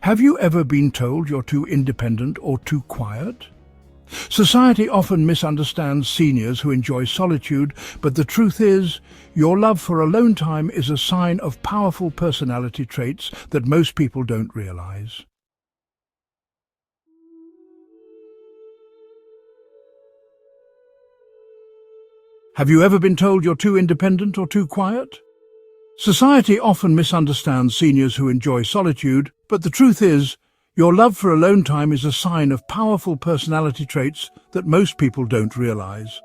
Have you ever been told you're too independent or too quiet? Society often misunderstands seniors who enjoy solitude, but the truth is, your love for alone time is a sign of powerful personality traits that most people don't realize. Have you ever been told you're too independent or too quiet? Society often misunderstands seniors who enjoy solitude, but the truth is, your love for alone time is a sign of powerful personality traits that most people don't realize.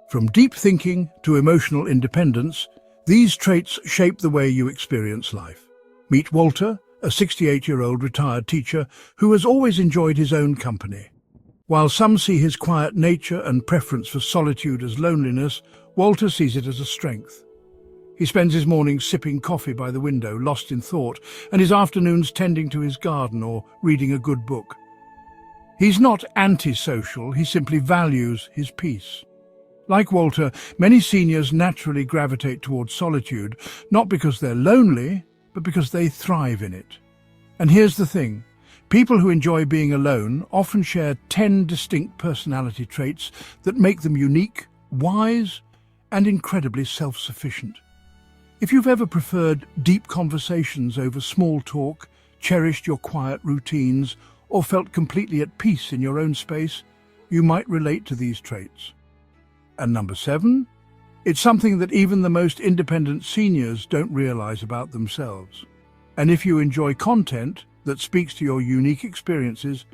From deep thinking to emotional independence, these traits shape the way you experience life. Meet Walter, a 68-year-old retired teacher who has always enjoyed his own company. While some see his quiet nature and preference for solitude as loneliness, Walter sees it as a strength. He spends his mornings sipping coffee by the window, lost in thought, and his afternoons tending to his garden or reading a good book. He's not antisocial, he simply values his peace. Like Walter, many seniors naturally gravitate towards solitude, not because they're lonely, but because they thrive in it. And here's the thing. People who enjoy being alone often share 10 distinct personality traits that make them unique, wise, and incredibly self-sufficient. If you've ever preferred deep conversations over small talk, cherished your quiet routines, or felt completely at peace in your own space, you might relate to these traits. And number 7, it's something that even the most independent seniors don't realize about themselves. And if you enjoy content that speaks to your unique experiences,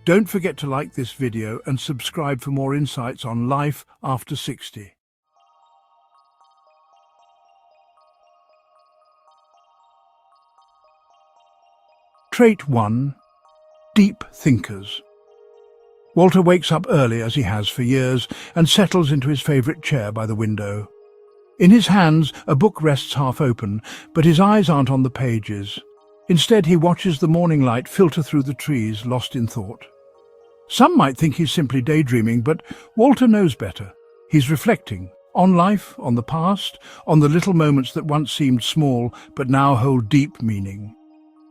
don't forget to like this video and subscribe for more insights on life after 60. Trait 1. Deep thinkers. Walter wakes up early, as he has for years, and settles into his favorite chair by the window. In his hands, a book rests half open, but his eyes aren't on the pages. Instead, he watches the morning light filter through the trees, lost in thought. Some might think he's simply daydreaming, but Walter knows better. He's reflecting on life, on the past, on the little moments that once seemed small but now hold deep meaning.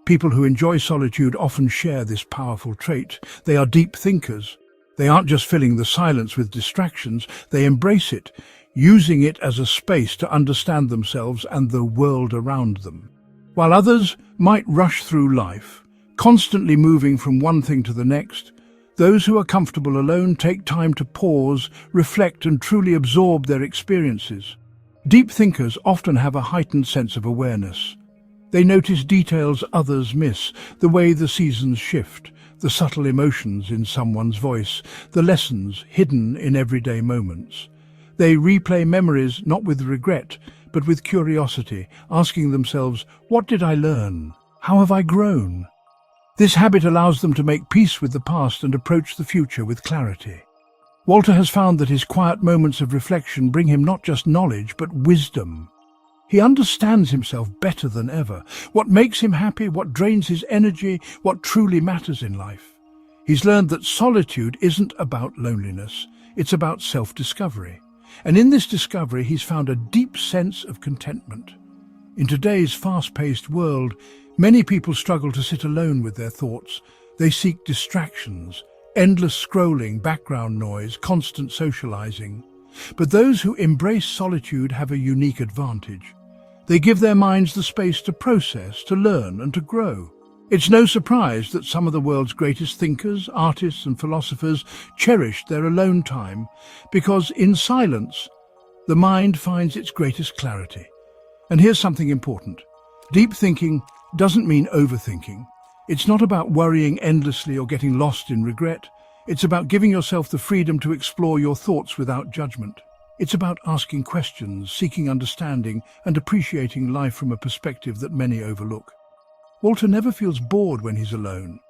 People who enjoy solitude often share this powerful trait. They are deep thinkers. They aren't just filling the silence with distractions, they embrace it, using it as a space to understand themselves and the world around them. While others might rush through life, constantly moving from one thing to the next, those who are comfortable alone take time to pause, reflect, and truly absorb their experiences. Deep thinkers often have a heightened sense of awareness. They notice details others miss, the way the seasons shift, the subtle emotions in someone's voice, the lessons hidden in everyday moments. They replay memories not with regret, but with curiosity, asking themselves, what did I learn? How have I grown? This habit allows them to make peace with the past and approach the future with clarity. Walter has found that his quiet moments of reflection bring him not just knowledge, but wisdom. He understands himself better than ever, what makes him happy, what drains his energy, what truly matters in life. He's learned that solitude isn't about loneliness, it's about self-discovery. And in this discovery, he's found a deep sense of contentment. In today's fast-paced world, many people struggle to sit alone with their thoughts. They seek distractions, endless scrolling, background noise, constant socializing. But those who embrace solitude have a unique advantage. They give their minds the space to process, to learn, and to grow. It's no surprise that some of the world's greatest thinkers, artists, and philosophers cherished their alone time, because in silence, the mind finds its greatest clarity. And here's something important. Deep thinking doesn't mean overthinking. It's not about worrying endlessly or getting lost in regret. It's about giving yourself the freedom to explore your thoughts without judgment. It's about asking questions, seeking understanding, and appreciating life from a perspective that many overlook. Walter never feels bored when he's alone,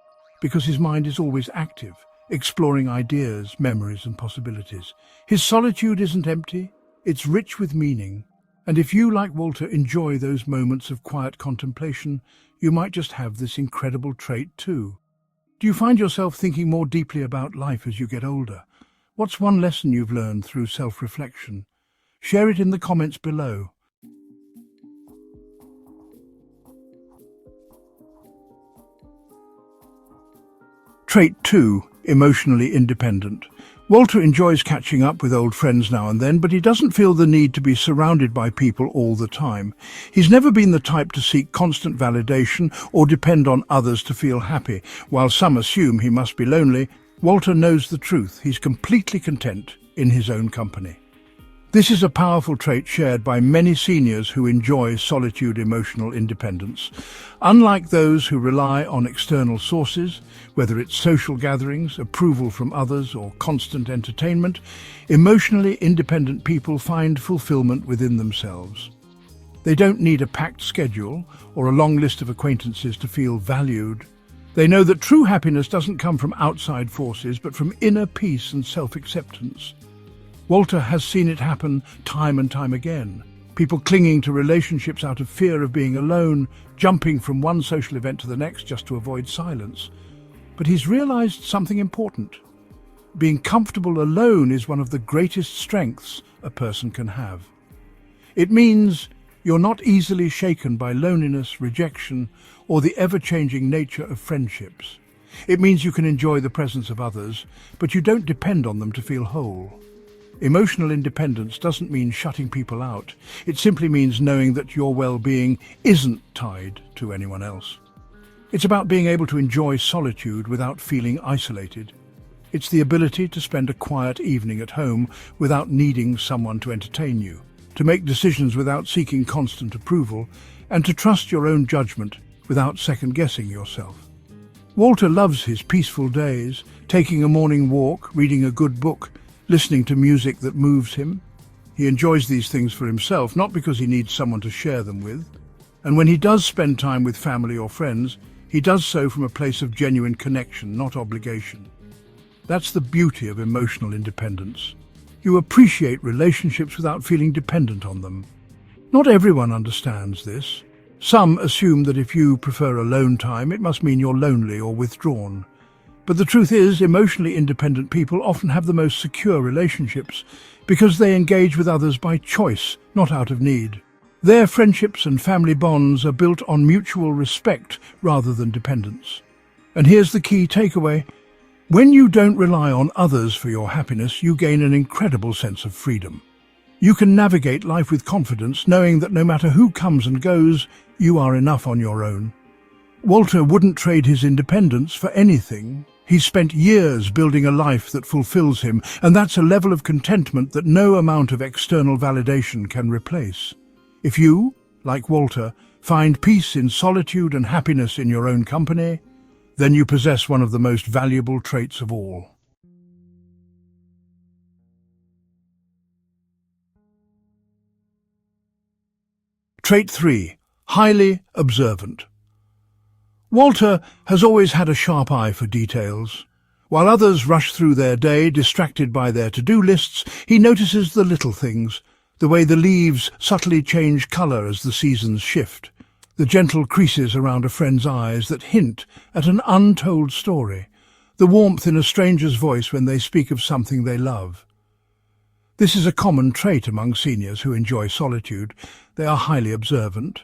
because his mind is always active, exploring ideas, memories, and possibilities. His solitude isn't empty, it's rich with meaning. And if you, like Walter, enjoy those moments of quiet contemplation, you might just have this incredible trait too. Do you find yourself thinking more deeply about life as you get older? What's one lesson you've learned through self-reflection? Share it in the comments below. Trait 2, emotionally independent. Walter enjoys catching up with old friends now and then, but he doesn't feel the need to be surrounded by people all the time. He's never been the type to seek constant validation or depend on others to feel happy. While some assume he must be lonely, Walter knows the truth. He's completely content in his own company. This is a powerful trait shared by many seniors who enjoy solitude emotional independence. Unlike those who rely on external sources, whether it's social gatherings, approval from others, or constant entertainment, emotionally independent people find fulfillment within themselves. They don't need a packed schedule or a long list of acquaintances to feel valued. They know that true happiness doesn't come from outside forces, but from inner peace and self-acceptance. Walter has seen it happen time and time again. People clinging to relationships out of fear of being alone, jumping from one social event to the next just to avoid silence. But he's realized something important. Being comfortable alone is one of the greatest strengths a person can have. It means you're not easily shaken by loneliness, rejection, or the ever-changing nature of friendships. It means you can enjoy the presence of others, but you don't depend on them to feel whole. Emotional independence doesn't mean shutting people out. It simply means knowing that your well-being isn't tied to anyone else. It's about being able to enjoy solitude without feeling isolated. It's the ability to spend a quiet evening at home without needing someone to entertain you, to make decisions without seeking constant approval, and to trust your own judgment without second-guessing yourself. Walter loves his peaceful days, taking a morning walk, reading a good book, listening to music that moves him. He enjoys these things for himself, not because he needs someone to share them with. And when he does spend time with family or friends, he does so from a place of genuine connection, not obligation. That's the beauty of emotional independence. You appreciate relationships without feeling dependent on them. Not everyone understands this. Some assume that if you prefer alone time, it must mean you're lonely or withdrawn. But the truth is, emotionally independent people often have the most secure relationships because they engage with others by choice, not out of need. Their friendships and family bonds are built on mutual respect rather than dependence. And here's the key takeaway. When you don't rely on others for your happiness, you gain an incredible sense of freedom. You can navigate life with confidence, knowing that no matter who comes and goes, you are enough on your own. Walter wouldn't trade his independence for anything. He's spent years building a life that fulfills him, and that's a level of contentment that no amount of external validation can replace. If you, like Walter, find peace in solitude and happiness in your own company, then you possess one of the most valuable traits of all. Trait 3. Highly observant. Walter has always had a sharp eye for details. While others rush through their day, distracted by their to-do lists, he notices the little things, the way the leaves subtly change colour as the seasons shift, the gentle creases around a friend's eyes that hint at an untold story, the warmth in a stranger's voice when they speak of something they love. This is a common trait among seniors who enjoy solitude. They are highly observant.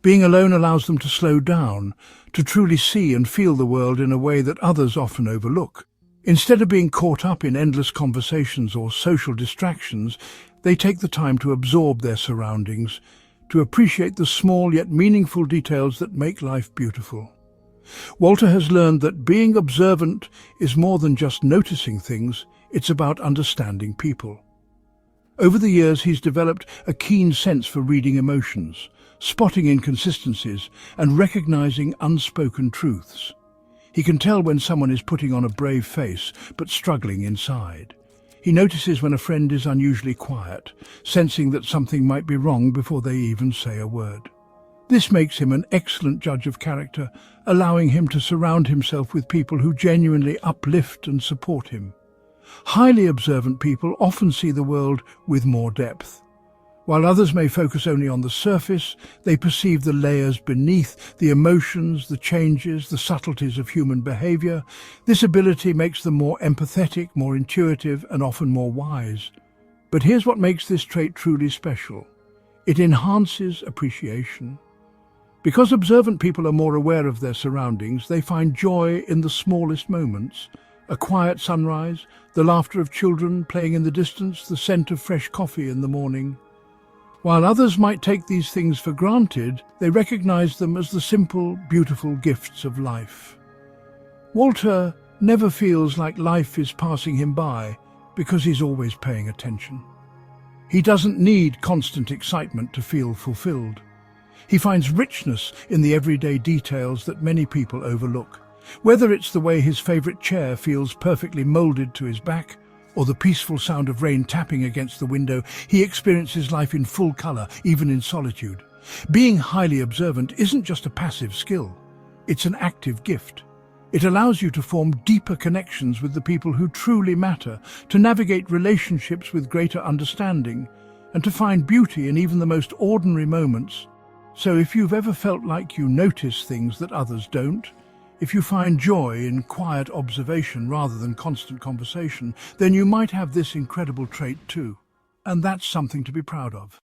Being alone allows them to slow down, to truly see and feel the world in a way that others often overlook. Instead of being caught up in endless conversations or social distractions, they take the time to absorb their surroundings, to appreciate the small yet meaningful details that make life beautiful. Walter has learned that being observant is more than just noticing things, it's about understanding people. Over the years, he's developed a keen sense for reading emotions, spotting inconsistencies, and recognizing unspoken truths. He can tell when someone is putting on a brave face, but struggling inside. He notices when a friend is unusually quiet, sensing that something might be wrong before they even say a word. This makes him an excellent judge of character, allowing him to surround himself with people who genuinely uplift and support him. Highly observant people often see the world with more depth. While others may focus only on the surface, they perceive the layers beneath, the emotions, the changes, the subtleties of human behavior. This ability makes them more empathetic, more intuitive, and often more wise. But here's what makes this trait truly special. It enhances appreciation. Because observant people are more aware of their surroundings, they find joy in the smallest moments. A quiet sunrise, the laughter of children playing in the distance, the scent of fresh coffee in the morning. While others might take these things for granted, they recognize them as the simple, beautiful gifts of life. Walter never feels like life is passing him by because he's always paying attention. He doesn't need constant excitement to feel fulfilled. He finds richness in the everyday details that many people overlook. Whether it's the way his favorite chair feels perfectly molded to his back, or the peaceful sound of rain tapping against the window, he experiences life in full color, even in solitude. Being highly observant isn't just a passive skill, it's an active gift. It allows you to form deeper connections with the people who truly matter, to navigate relationships with greater understanding, and to find beauty in even the most ordinary moments. So if you've ever felt like you notice things that others don't, if you find joy in quiet observation rather than constant conversation, then you might have this incredible trait too. And that's something to be proud of.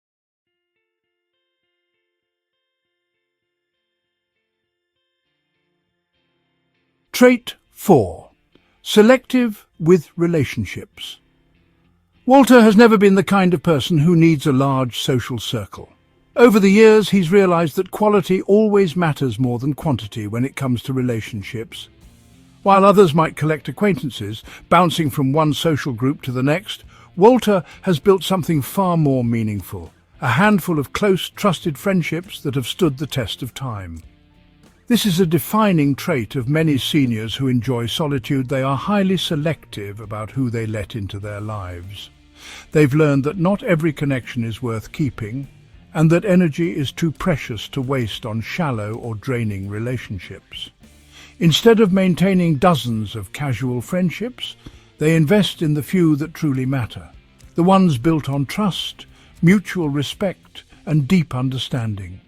Trait 4. Selective with relationships. Walter has never been the kind of person who needs a large social circle. Over the years, he's realized that quality always matters more than quantity when it comes to relationships. While others might collect acquaintances, bouncing from one social group to the next, Walter has built something far more meaningful, a handful of close, trusted friendships that have stood the test of time. This is a defining trait of many seniors who enjoy solitude. They are highly selective about who they let into their lives. They've learned that not every connection is worth keeping, and that energy is too precious to waste on shallow or draining relationships. Instead of maintaining dozens of casual friendships, they invest in the few that truly matter, the ones built on trust, mutual respect, and deep understanding.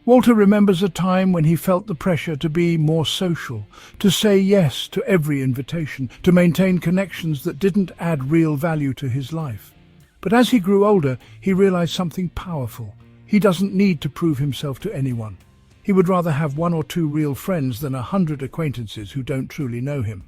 Walter remembers a time when he felt the pressure to be more social, to say yes to every invitation, to maintain connections that didn't add real value to his life. But as he grew older, he realized something powerful. He doesn't need to prove himself to anyone. He would rather have 1 or 2 real friends than 100 acquaintances who don't truly know him.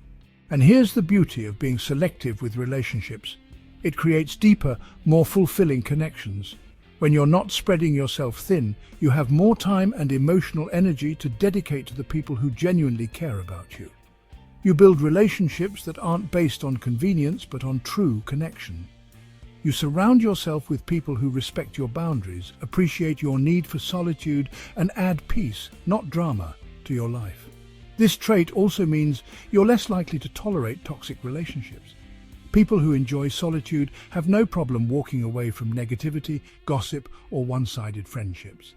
And here's the beauty of being selective with relationships. It creates deeper, more fulfilling connections. When you're not spreading yourself thin, you have more time and emotional energy to dedicate to the people who genuinely care about you. You build relationships that aren't based on convenience but on true connection. You surround yourself with people who respect your boundaries, appreciate your need for solitude, and add peace, not drama, to your life. This trait also means you're less likely to tolerate toxic relationships. People who enjoy solitude have no problem walking away from negativity, gossip, or one-sided friendships.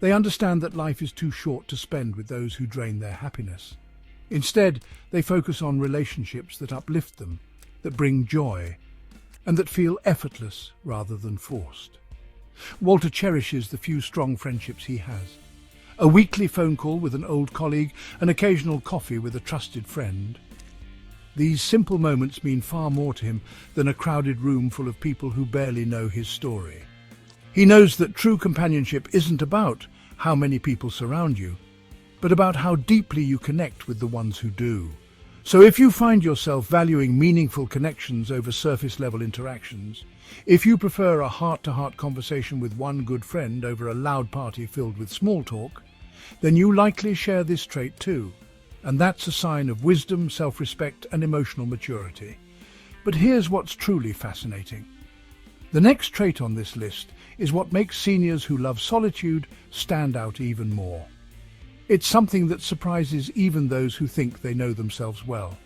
They understand that life is too short to spend with those who drain their happiness. Instead, they focus on relationships that uplift them, that bring joy, and that feel effortless rather than forced. Walter cherishes the few strong friendships he has. A weekly phone call with an old colleague, an occasional coffee with a trusted friend. These simple moments mean far more to him than a crowded room full of people who barely know his story. He knows that true companionship isn't about how many people surround you, but about how deeply you connect with the ones who do. So if you find yourself valuing meaningful connections over surface-level interactions, if you prefer a heart-to-heart conversation with one good friend over a loud party filled with small talk, then you likely share this trait too. And that's a sign of wisdom, self-respect, and emotional maturity. But here's what's truly fascinating. The next trait on this list is what makes seniors who love solitude stand out even more. It's something that surprises even those who think they know themselves well.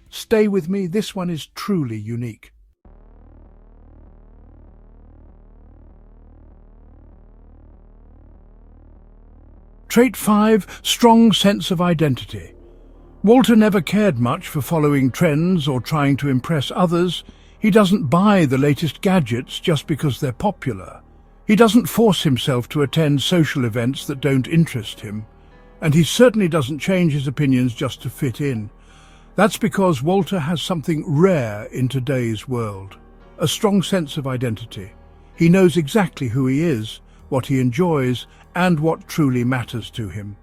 Stay with me, this one is truly unique. Trait 5. Strong sense of identity. Walter never cared much for following trends or trying to impress others. He doesn't buy the latest gadgets just because they're popular. He doesn't force himself to attend social events that don't interest him. And he certainly doesn't change his opinions just to fit in. That's because Walter has something rare in today's world, a strong sense of identity. He knows exactly who he is, what he enjoys, and what truly matters to him.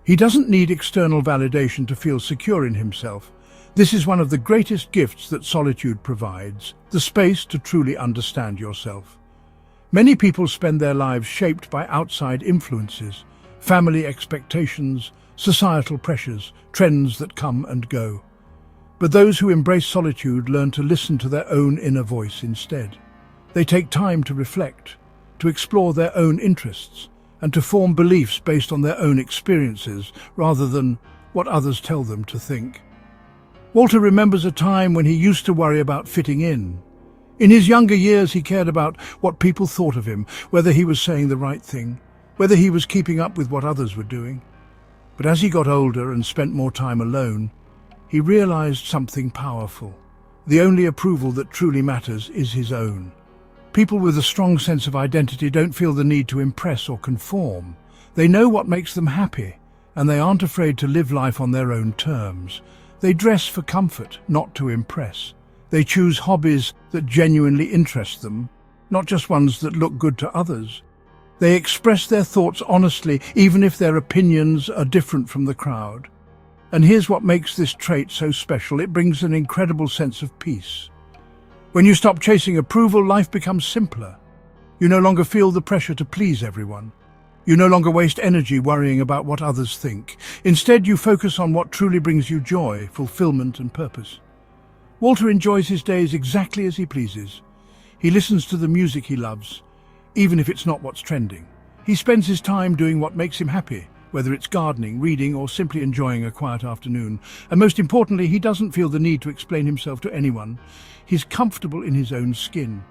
He doesn't need external validation to feel secure in himself. This is one of the greatest gifts that solitude provides, the space to truly understand yourself. Many people spend their lives shaped by outside influences, family expectations, societal pressures, trends that come and go. But those who embrace solitude learn to listen to their own inner voice instead. They take time to reflect, to explore their own interests, and to form beliefs based on their own experiences rather than what others tell them to think. Walter remembers a time when he used to worry about fitting in. In his younger years, he cared about what people thought of him, whether he was saying the right thing, whether he was keeping up with what others were doing. But as he got older and spent more time alone, he realized something powerful. The only approval that truly matters is his own. People with a strong sense of identity don't feel the need to impress or conform. They know what makes them happy, and they aren't afraid to live life on their own terms. They dress for comfort, not to impress. They choose hobbies that genuinely interest them, not just ones that look good to others. They express their thoughts honestly, even if their opinions are different from the crowd. And here's what makes this trait so special. It brings an incredible sense of peace. When you stop chasing approval, life becomes simpler. You no longer feel the pressure to please everyone. You no longer waste energy worrying about what others think. Instead, you focus on what truly brings you joy, fulfillment, and purpose. Walter enjoys his days exactly as he pleases. He listens to the music he loves, even if it's not what's trending. He spends his time doing what makes him happy, whether it's gardening, reading, or simply enjoying a quiet afternoon. And most importantly, he doesn't feel the need to explain himself to anyone. He's comfortable in his own skin.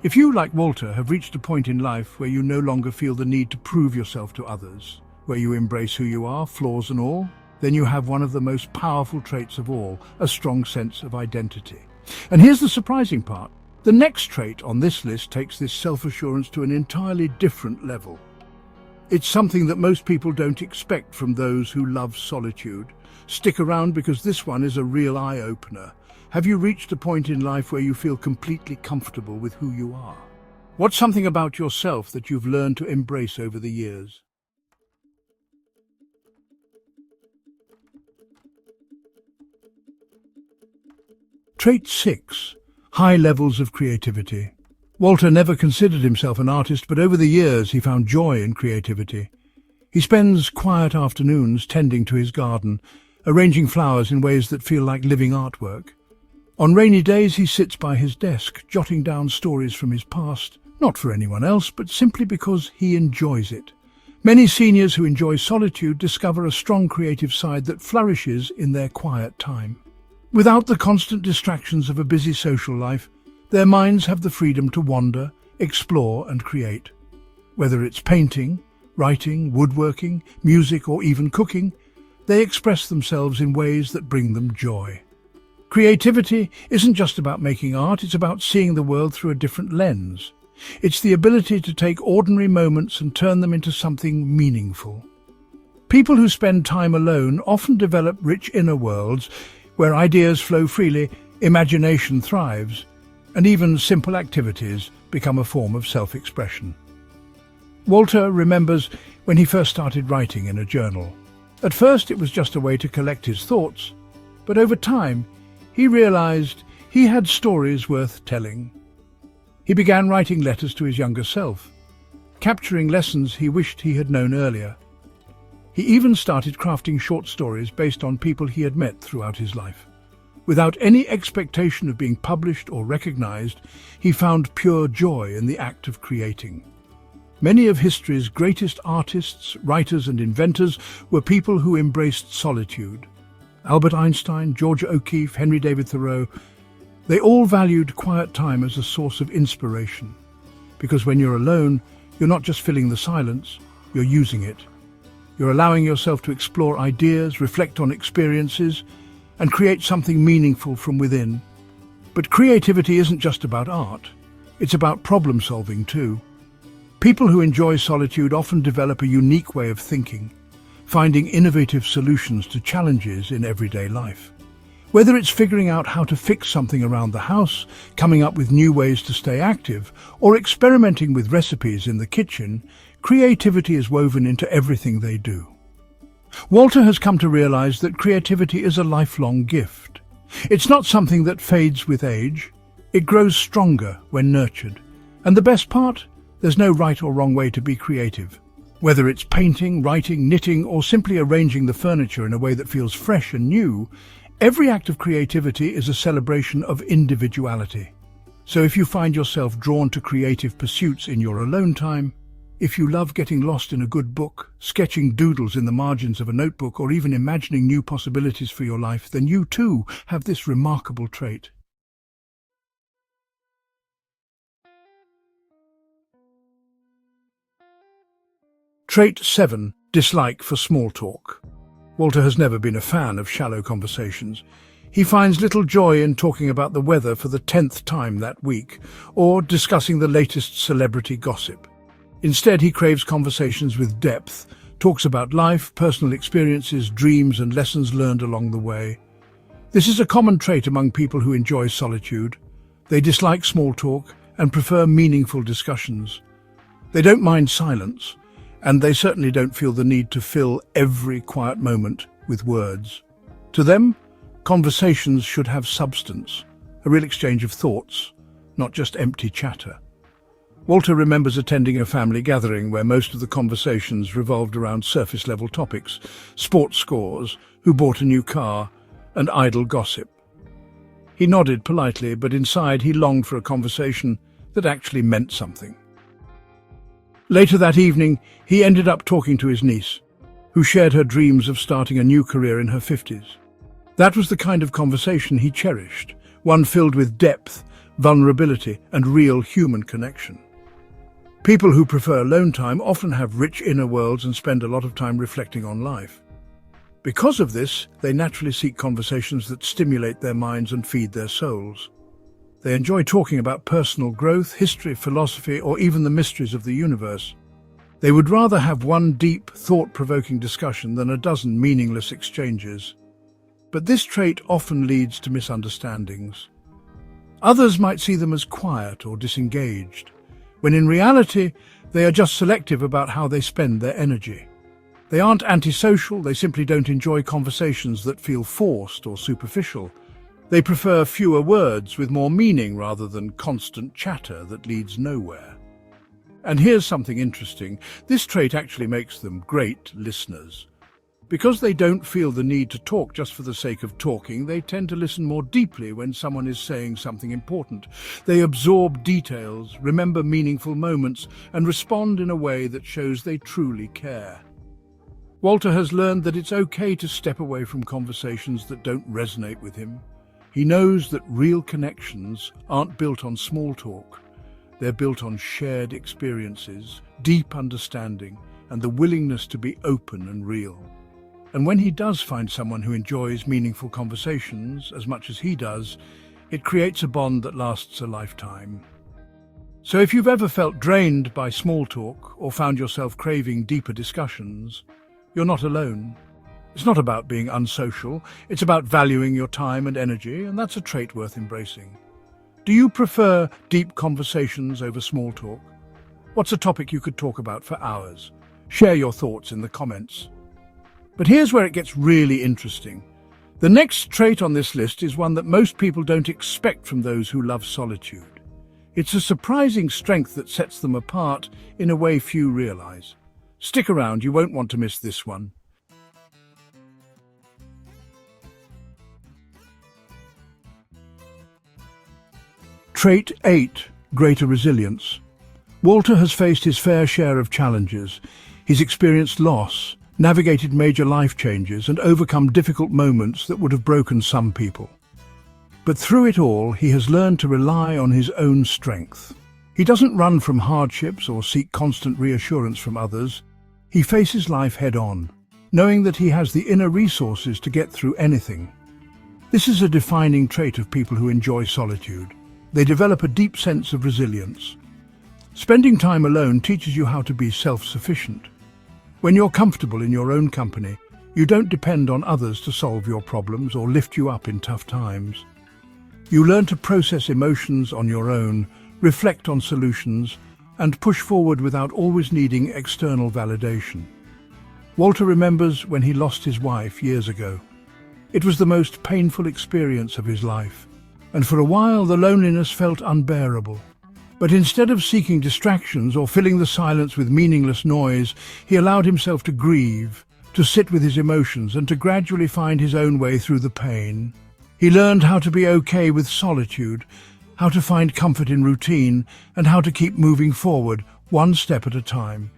If you, like Walter, have reached a point in life where you no longer feel the need to prove yourself to others, where you embrace who you are, flaws and all, then you have one of the most powerful traits of all, a strong sense of identity. And here's the surprising part. The next trait on this list takes this self-assurance to an entirely different level. It's something that most people don't expect from those who love solitude. Stick around because this one is a real eye-opener. Have you reached a point in life where you feel completely comfortable with who you are? What's something about yourself that you've learned to embrace over the years? Trait 6. High levels of creativity. Walter never considered himself an artist, but over the years he found joy in creativity. He spends quiet afternoons tending to his garden, arranging flowers in ways that feel like living artwork. On rainy days he sits by his desk, jotting down stories from his past, not for anyone else, but simply because he enjoys it. Many seniors who enjoy solitude discover a strong creative side that flourishes in their quiet time. Without the constant distractions of a busy social life, their minds have the freedom to wander, explore and create. Whether it's painting, writing, woodworking, music or even cooking, they express themselves in ways that bring them joy. Creativity isn't just about making art, it's about seeing the world through a different lens. It's the ability to take ordinary moments and turn them into something meaningful. People who spend time alone often develop rich inner worlds where ideas flow freely, imagination thrives, and even simple activities become a form of self-expression. Walter remembers when he first started writing in a journal. At first it was just a way to collect his thoughts, but over time he realized he had stories worth telling. He began writing letters to his younger self, capturing lessons he wished he had known earlier. He even started crafting short stories based on people he had met throughout his life. Without any expectation of being published or recognized, he found pure joy in the act of creating. Many of history's greatest artists, writers and inventors were people who embraced solitude. Albert Einstein, Georgia O'Keeffe, Henry David Thoreau, they all valued quiet time as a source of inspiration. Because when you're alone, you're not just filling the silence, you're using it. You're allowing yourself to explore ideas, reflect on experiences, and create something meaningful from within. But creativity isn't just about art. It's about problem solving too. People who enjoy solitude often develop a unique way of thinking, finding innovative solutions to challenges in everyday life. Whether it's figuring out how to fix something around the house, coming up with new ways to stay active, or experimenting with recipes in the kitchen, creativity is woven into everything they do. Walter has come to realize that creativity is a lifelong gift. It's not something that fades with age. It grows stronger when nurtured. And the best part? There's no right or wrong way to be creative. Whether it's painting, writing, knitting, or simply arranging the furniture in a way that feels fresh and new, every act of creativity is a celebration of individuality. So if you find yourself drawn to creative pursuits in your alone time, if you love getting lost in a good book, sketching doodles in the margins of a notebook, or even imagining new possibilities for your life, then you too have this remarkable trait. Trait 7. Dislike for small talk. Walter has never been a fan of shallow conversations. He finds little joy in talking about the weather for the 10th time that week, or discussing the latest celebrity gossip. Instead, he craves conversations with depth, talks about life, personal experiences, dreams, and lessons learned along the way. This is a common trait among people who enjoy solitude. They dislike small talk and prefer meaningful discussions. They don't mind silence, and they certainly don't feel the need to fill every quiet moment with words. To them, conversations should have substance, a real exchange of thoughts, not just empty chatter. Walter remembers attending a family gathering where most of the conversations revolved around surface-level topics, sports scores, who bought a new car, and idle gossip. He nodded politely, but inside he longed for a conversation that actually meant something. Later that evening, he ended up talking to his niece, who shared her dreams of starting a new career in her 50s. That was the kind of conversation he cherished, one filled with depth, vulnerability, and real human connection. People who prefer alone time often have rich inner worlds and spend a lot of time reflecting on life. Because of this, they naturally seek conversations that stimulate their minds and feed their souls. They enjoy talking about personal growth, history, philosophy, or even the mysteries of the universe. They would rather have one deep, thought-provoking discussion than a dozen meaningless exchanges. But this trait often leads to misunderstandings. Others might see them as quiet or disengaged, when in reality, they are just selective about how they spend their energy. They aren't antisocial, they simply don't enjoy conversations that feel forced or superficial. They prefer fewer words with more meaning rather than constant chatter that leads nowhere. And here's something interesting. This trait actually makes them great listeners. Because they don't feel the need to talk just for the sake of talking, they tend to listen more deeply when someone is saying something important. They absorb details, remember meaningful moments, and respond in a way that shows they truly care. Walter has learned that it's okay to step away from conversations that don't resonate with him. He knows that real connections aren't built on small talk. They're built on shared experiences, deep understanding, and the willingness to be open and real. And when he does find someone who enjoys meaningful conversations as much as he does, it creates a bond that lasts a lifetime. So if you've ever felt drained by small talk or found yourself craving deeper discussions, you're not alone. It's not about being unsocial, it's about valuing your time and energy, and that's a trait worth embracing. Do you prefer deep conversations over small talk? What's a topic you could talk about for hours? Share your thoughts in the comments. But here's where it gets really interesting. The next trait on this list is one that most people don't expect from those who love solitude. It's a surprising strength that sets them apart in a way few realize. Stick around, you won't want to miss this one. Trait 8. Greater resilience. Walter has faced his fair share of challenges. He's experienced loss, navigated major life changes, and overcome difficult moments that would have broken some people. But through it all, he has learned to rely on his own strength. He doesn't run from hardships or seek constant reassurance from others. He faces life head-on, knowing that he has the inner resources to get through anything. This is a defining trait of people who enjoy solitude. They develop a deep sense of resilience. Spending time alone teaches you how to be self-sufficient. When you're comfortable in your own company, You don't depend on others to solve your problems or lift you up in tough times. You learn to process emotions on your own, reflect on solutions, and push forward without always needing external validation. Walter remembers when he lost his wife years ago. It was the most painful experience of his life, and for a while the loneliness felt unbearable. But instead of seeking distractions or filling the silence with meaningless noise, he allowed himself to grieve, to sit with his emotions, and to gradually find his own way through the pain. He learned how to be okay with solitude, how to find comfort in routine, and how to keep moving forward, one step at a time.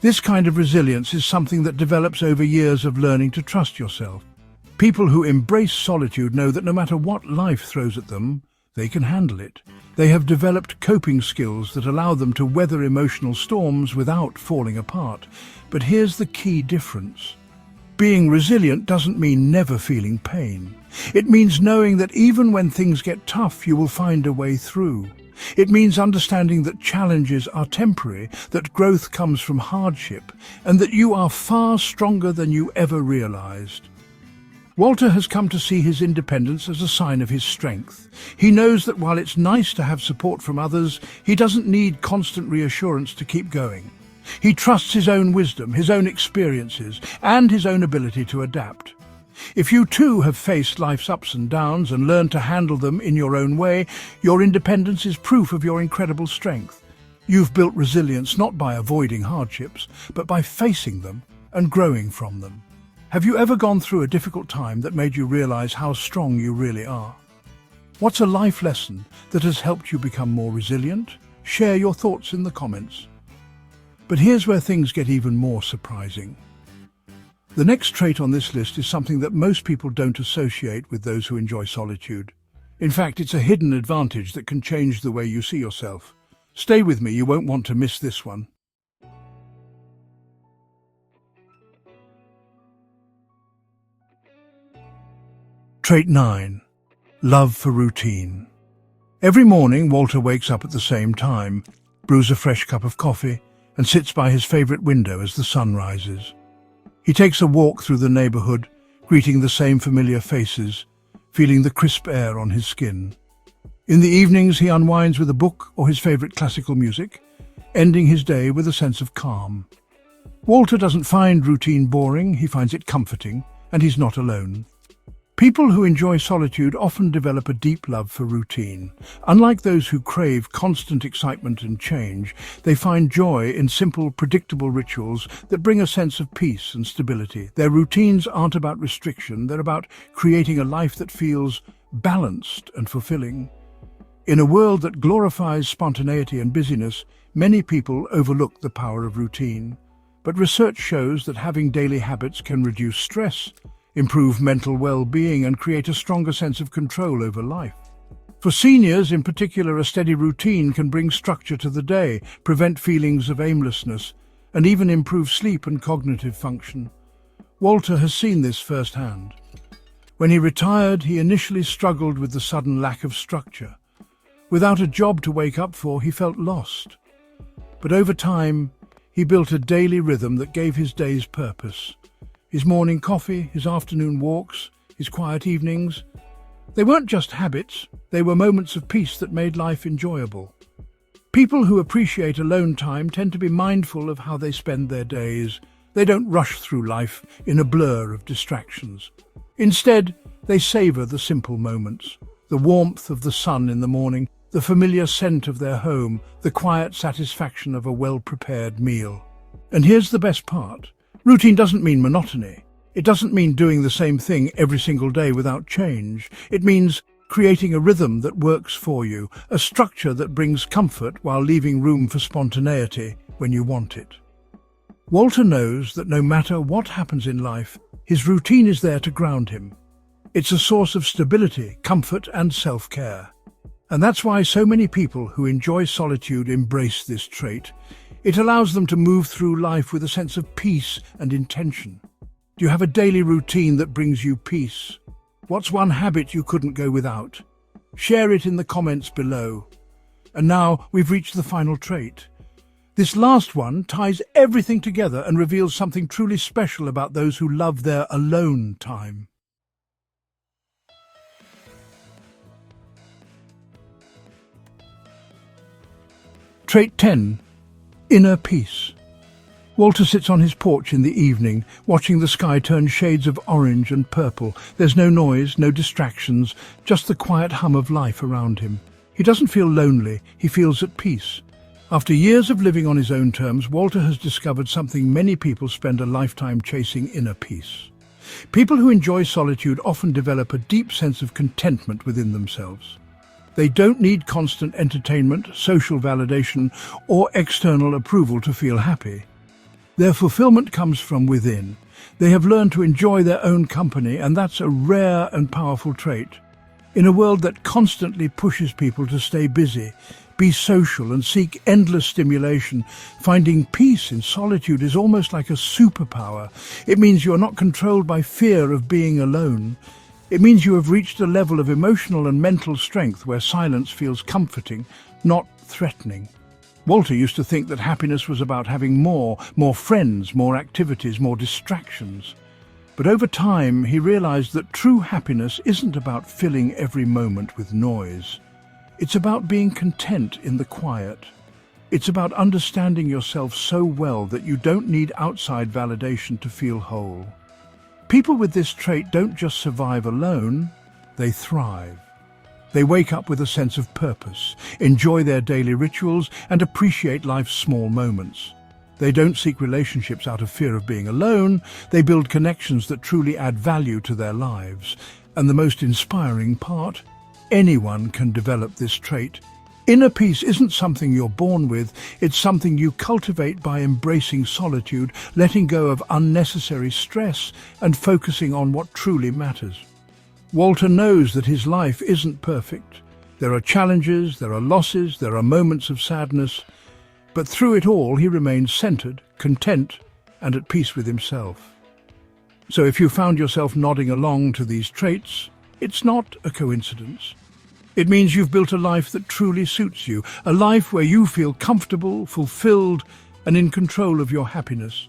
This kind of resilience is something that develops over years of learning to trust yourself. People who embrace solitude know that no matter what life throws at them, they can handle it. They have developed coping skills that allow them to weather emotional storms without falling apart. But here's the key difference. Being resilient doesn't mean never feeling pain. It means knowing that even when things get tough, you will find a way through. It means understanding that challenges are temporary, that growth comes from hardship, and that you are far stronger than you ever realized. Walter has come to see his independence as a sign of his strength. He knows that while it's nice to have support from others, he doesn't need constant reassurance to keep going. He trusts his own wisdom, his own experiences, and his own ability to adapt. If you too have faced life's ups and downs and learned to handle them in your own way, your independence is proof of your incredible strength. You've built resilience not by avoiding hardships, but by facing them and growing from them. Have you ever gone through a difficult time that made you realize how strong you really are? What's a life lesson that has helped you become more resilient? Share your thoughts in the comments. But here's where things get even more surprising. The next trait on this list is something that most people don't associate with those who enjoy solitude. In fact, it's a hidden advantage that can change the way you see yourself. Stay with me, you won't want to miss this one. Trait 9. Love for routine. Every morning, Walter wakes up at the same time, brews a fresh cup of coffee, and sits by his favorite window as the sun rises. He takes a walk through the neighborhood, greeting the same familiar faces, feeling the crisp air on his skin. In the evenings, he unwinds with a book or his favorite classical music, ending his day with a sense of calm. Walter doesn't find routine boring, he finds it comforting, and he's not alone. People who enjoy solitude often develop a deep love for routine. Unlike those who crave constant excitement and change, they find joy in simple, predictable rituals that bring a sense of peace and stability. Their routines aren't about restriction, they're about creating a life that feels balanced and fulfilling. In a world that glorifies spontaneity and busyness, many people overlook the power of routine. But research shows that having daily habits can reduce stress, improve mental well-being, and create a stronger sense of control over life. For seniors in particular, a steady routine can bring structure to the day, prevent feelings of aimlessness, and even improve sleep and cognitive function. Walter has seen this firsthand. When he retired, he initially struggled with the sudden lack of structure. Without a job to wake up for, he felt lost. But over time, he built a daily rhythm that gave his days purpose. His morning coffee, his afternoon walks, his quiet evenings. They weren't just habits, they were moments of peace that made life enjoyable. People who appreciate alone time tend to be mindful of how they spend their days. They don't rush through life in a blur of distractions. Instead, they savor the simple moments, the warmth of the sun in the morning, the familiar scent of their home, the quiet satisfaction of a well-prepared meal. And here's the best part. Routine doesn't mean monotony. It doesn't mean doing the same thing every single day without change. It means creating a rhythm that works for you, a structure that brings comfort while leaving room for spontaneity when you want it. Walter knows that no matter what happens in life, his routine is there to ground him. It's a source of stability, comfort, and self-care. And that's why so many people who enjoy solitude embrace this trait. It allows them to move through life with a sense of peace and intention. Do you have a daily routine that brings you peace? What's one habit you couldn't go without? Share it in the comments below. And now we've reached the final trait. This last one ties everything together and reveals something truly special about those who love their alone time. Trait 10. Inner peace. Walter sits on his porch in the evening, watching the sky turn shades of orange and purple. There's no noise, no distractions, just the quiet hum of life around him. He doesn't feel lonely, he feels at peace. After years of living on his own terms, Walter has discovered something many people spend a lifetime chasing: inner peace. People who enjoy solitude often develop a deep sense of contentment within themselves. They don't need constant entertainment, social validation, or external approval to feel happy. Their fulfillment comes from within. They have learned to enjoy their own company, and that's a rare and powerful trait. In a world that constantly pushes people to stay busy, be social and seek endless stimulation, finding peace in solitude is almost like a superpower. It means you are not controlled by fear of being alone. It means you have reached a level of emotional and mental strength where silence feels comforting, not threatening. Walter used to think that happiness was about having more friends, more activities, more distractions. But over time, he realized that true happiness isn't about filling every moment with noise. It's about being content in the quiet. It's about understanding yourself so well that you don't need outside validation to feel whole. People with this trait don't just survive alone, they thrive. They wake up with a sense of purpose, enjoy their daily rituals, and appreciate life's small moments. They don't seek relationships out of fear of being alone. They build connections that truly add value to their lives. And the most inspiring part, anyone can develop this trait. Inner peace isn't something you're born with, it's something you cultivate by embracing solitude, letting go of unnecessary stress, and focusing on what truly matters. Walter knows that his life isn't perfect. There are challenges, there are losses, there are moments of sadness, but through it all he remains centered, content, and at peace with himself. So if you found yourself nodding along to these traits, it's not a coincidence. It means you've built a life that truly suits you, a life where you feel comfortable, fulfilled, and in control of your happiness.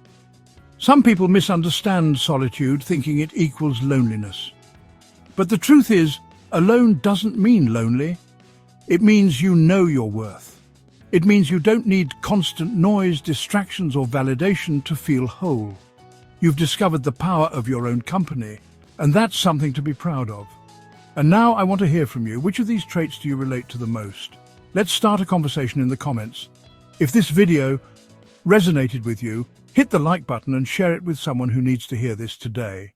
Some people misunderstand solitude, thinking it equals loneliness. But the truth is, alone doesn't mean lonely. It means you know your worth. It means you don't need constant noise, distractions, or validation to feel whole. You've discovered the power of your own company, and that's something to be proud of. And now I want to hear from you. Which of these traits do you relate to the most? Let's start a conversation in the comments. If this video resonated with you, hit the like button and share it with someone who needs to hear this today.